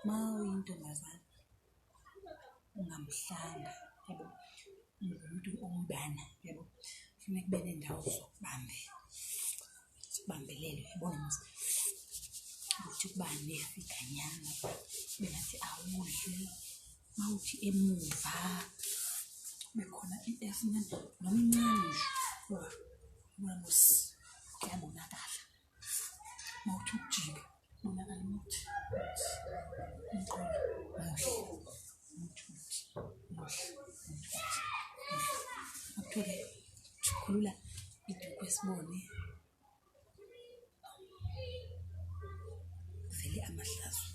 Ma uyintombazane ungamhlanga yabo, ungumuntu ongubana yabo, kufuneka kube nendawo zokubambela, sibambelele yabona ukuthi kuba nefikanyana bengathi awudli mawuthi emuva bekhona i-efunyana noma incane nje uyamusi kuyabonakala mawuthi ukujika bonakala ukuthi umqondo muhle akuthole jukulula iduku esibone vele amahlazo